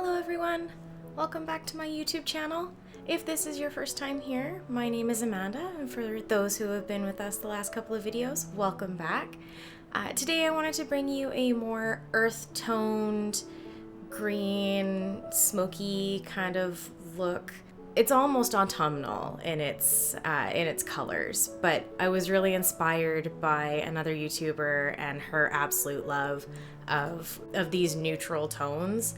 Hello everyone! Welcome back to my YouTube channel. If this is your first time here, my name is Amanda, and for those who have been with us the last couple of videos, welcome back. Today I wanted to bring you a more earth-toned, green, smoky kind of look. It's almost autumnal in its colors, but I was really inspired by another YouTuber and her absolute love of these neutral tones.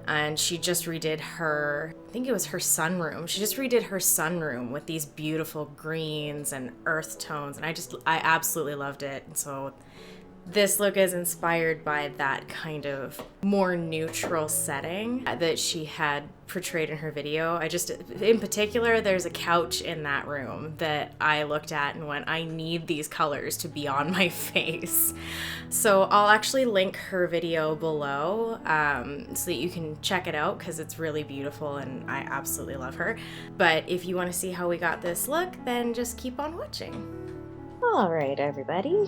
And she just redid her, I think it was her sunroom. She just redid her sunroom with these beautiful greens and earth tones, and I absolutely loved it. And so this look is inspired by that kind of more neutral setting that she had portrayed in her video. In particular, there's a couch in that room that I looked at and went, I need these colors to be on my face. So I'll actually link her video below so that you can check it out because it's really beautiful and I absolutely love her. But if you want to see how we got this look, then just keep on watching. All right, everybody.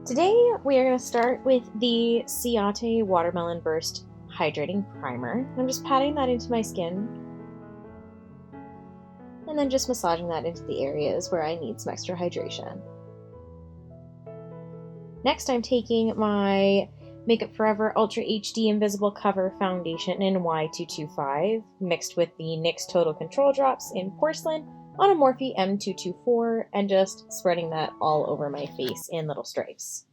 Today we are going to start with the Ciate Watermelon Burst Hydrating Primer. I'm just patting that into my skin and then just massaging that into the areas where I need some extra hydration. Next, I'm taking my Makeup Forever Ultra HD Invisible Cover Foundation in Y225 mixed with the NYX Total Control Drops in Porcelain on a Morphe M224 and just spreading that all over my face in little stripes.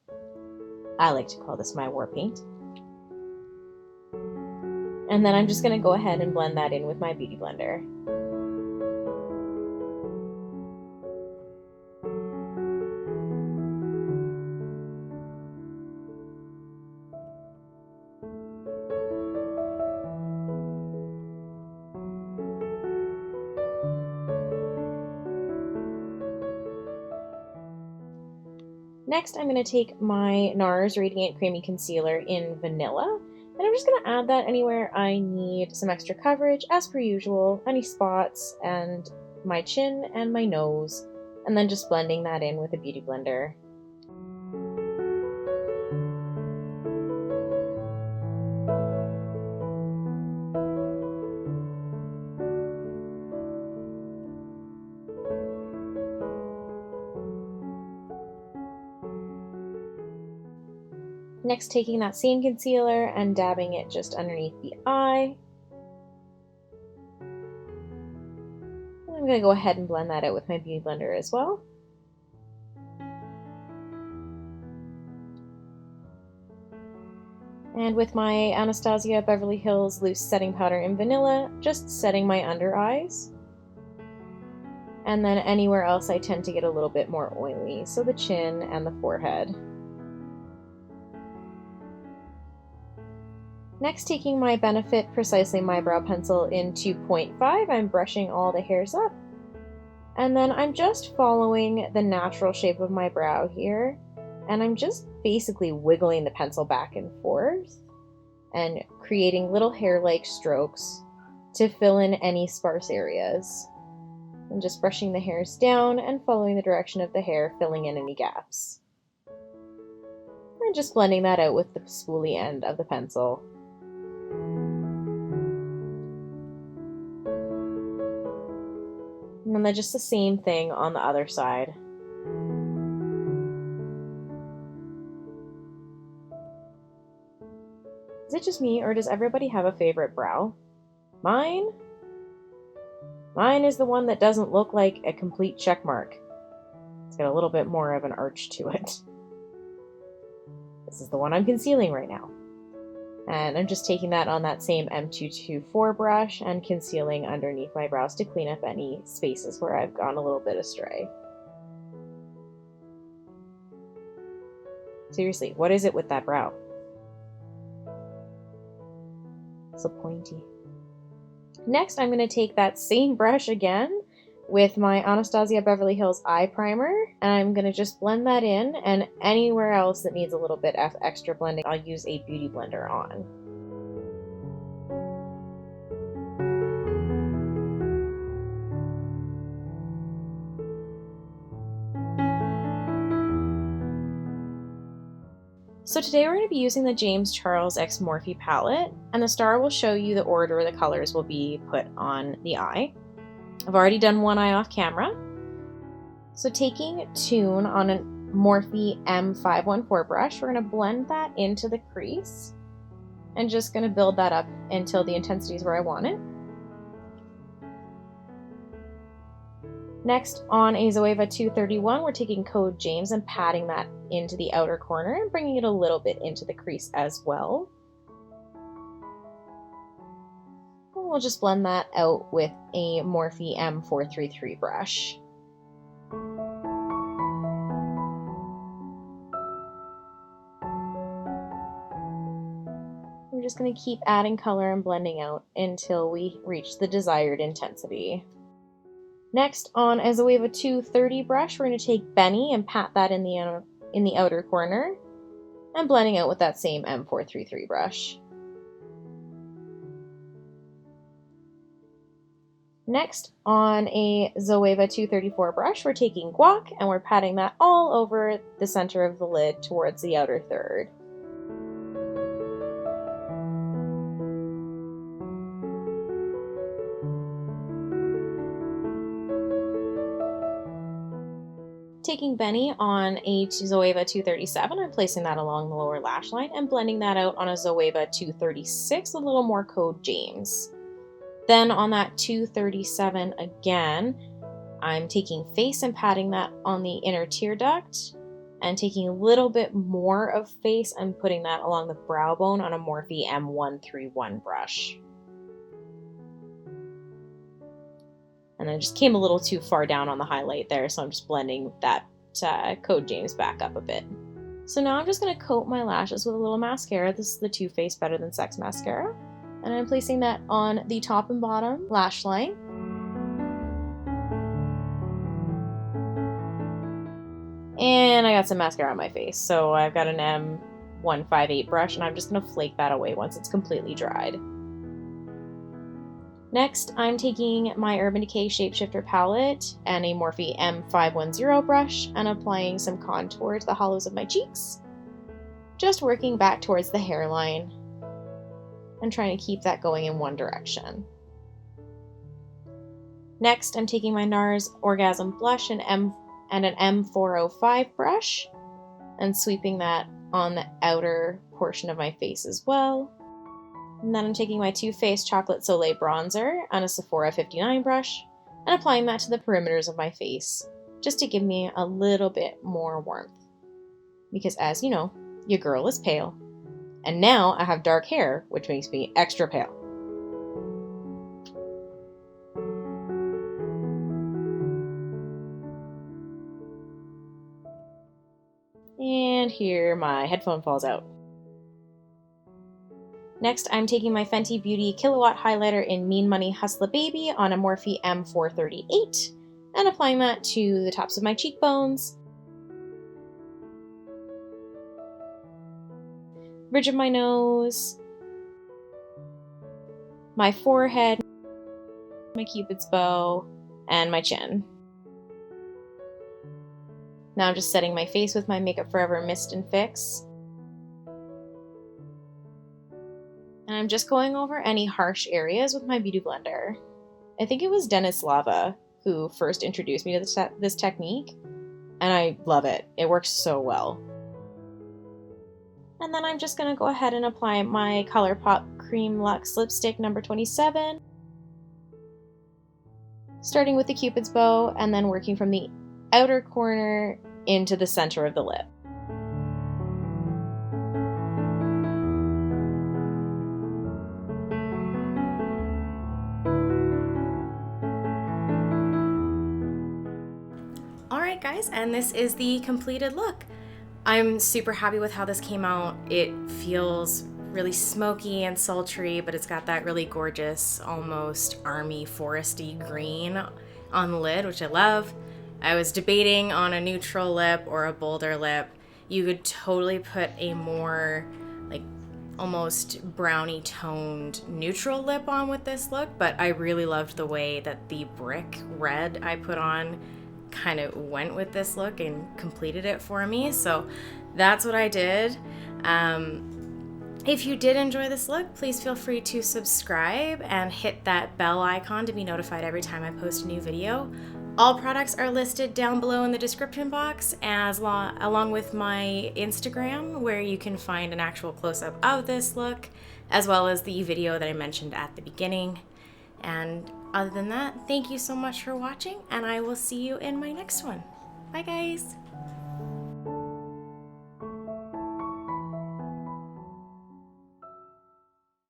I like to call this my war paint. And then I'm just going to go ahead and blend that in with my Beauty Blender. Next, I'm going to take my Nars Radiant Creamy Concealer in Vanilla, and I'm just going to add that anywhere I need some extra coverage, as per usual, any spots, and my chin and my nose, and then just blending that in with a Beauty Blender. Next, taking that same concealer and dabbing it just underneath the eye. And I'm going to go ahead and blend that out with my Beauty Blender as well. And with my Anastasia Beverly Hills Loose Setting Powder in Vanilla, just setting my under eyes. And then anywhere else I tend to get a little bit more oily, so the chin and the forehead. Next, taking my Benefit Precisely My Brow Pencil in 2.5, I'm brushing all the hairs up. And then I'm just following the natural shape of my brow here. And I'm just basically wiggling the pencil back and forth and creating little hair-like strokes to fill in any sparse areas. I'm just brushing the hairs down and following the direction of the hair, filling in any gaps. And just blending that out with the spoolie end of the pencil. And then just the same thing on the other side. Is it just me, or does everybody have a favorite brow? Mine is the one that doesn't look like a complete check mark. It's got a little bit more of an arch to it. This is the one I'm concealing right now. And I'm just taking that on that same M224 brush and concealing underneath my brows to clean up any spaces where I've gone a little bit astray. Seriously, what is it with that brow? So pointy. Next, I'm going to take that same brush again with my Anastasia Beverly Hills Eye Primer, and I'm going to just blend that in, and anywhere else that needs a little bit of extra blending, I'll use a Beauty Blender on. So today we're going to be using the James Charles X Morphe palette, and the star will show you the order the colors will be put on the eye. I've already done one eye off camera. So taking Tune on a Morphe M514 brush, we're going to blend that into the crease and just going to build that up until the intensity is where I want it. Next, on a Zoeva 231, we're taking Code James and patting that into the outer corner and bringing it a little bit into the crease as well. And we'll just blend that out with a Morphe M433 brush. We're just going to keep adding color and blending out until we reach the desired intensity. Next, on a Zoeva 230 brush, we're going to take Benny and pat that in the outer corner and blending out with that same M433 brush. Next, on a Zoeva 234 brush, we're taking Guac and we're patting that all over the center of the lid towards the outer third. Taking Benny on a Zoeva 237, I'm placing that along the lower lash line and blending that out on a Zoeva 236, a little more Code James. Then on that 237 again, I'm taking Face and patting that on the inner tear duct and taking a little bit more of Face and putting that along the brow bone on a Morphe M131 brush. And then it just came a little too far down on the highlight there, so I'm just blending that Code James back up a bit. So now I'm just going to coat my lashes with a little mascara. This is the TooFaced Better Than Sex mascara. And I'm placing that on the top and bottom lash line. And I got some mascara on my face, so I've got an M158 brush, and I'm just going to flake that away once it's completely dried. Next, I'm taking my Urban Decay Shapeshifter palette and a Morphe M510 brush and applying some contour to the hollows of my cheeks. Just working back towards the hairline and trying to keep that going in one direction. Next, I'm taking my Nars Orgasm blush and an M405 brush and sweeping that on the outer portion of my face as well. And then I'm taking my TooFaced Chocolate Soleil bronzer on a Sephora 59 brush and applying that to the perimeters of my face, just to give me a little bit more warmth. Because as you know, your girl is pale. And now I have dark hair, which makes me extra pale. And here my headphone falls out. Next, I'm taking my Fenty Beauty Killawatt highlighter in Mean Money Hustla Baby on a Morphe M438 and applying that to the tops of my cheekbones, bridge of my nose, my forehead, my cupid's bow, and my chin. Now I'm just setting my face with my Makeup Forever Mist and Fix. And I'm just going over any harsh areas with my Beauty Blender. I think it was Dennis Lava who first introduced me to this technique, and I love it. It works so well. And then I'm just going to go ahead and apply my Colourpop Cream Luxe Lipstick number 27, starting with the Cupid's bow and then working from the outer corner into the center of the lip. Alright guys, and this is the completed look. I'm super happy with how this came out. It feels really smoky and sultry, but it's got that really gorgeous, almost army foresty green on the lid, which I love. I was debating on a neutral lip or a bolder lip. You could totally put a more like almost brownie toned neutral lip on with this look, but I really loved the way that the brick red I put on kind of went with this look and completed it for me. So that's what I did. If you did enjoy this look, please feel free to subscribe and hit that bell icon to be notified every time I post a new video. All products are listed down below in the description box, along with my Instagram, where you can find an actual close-up of this look, as well as the video that I mentioned at the beginning. And other than that, thank you so much for watching, and I will see you in my next one. Bye, guys!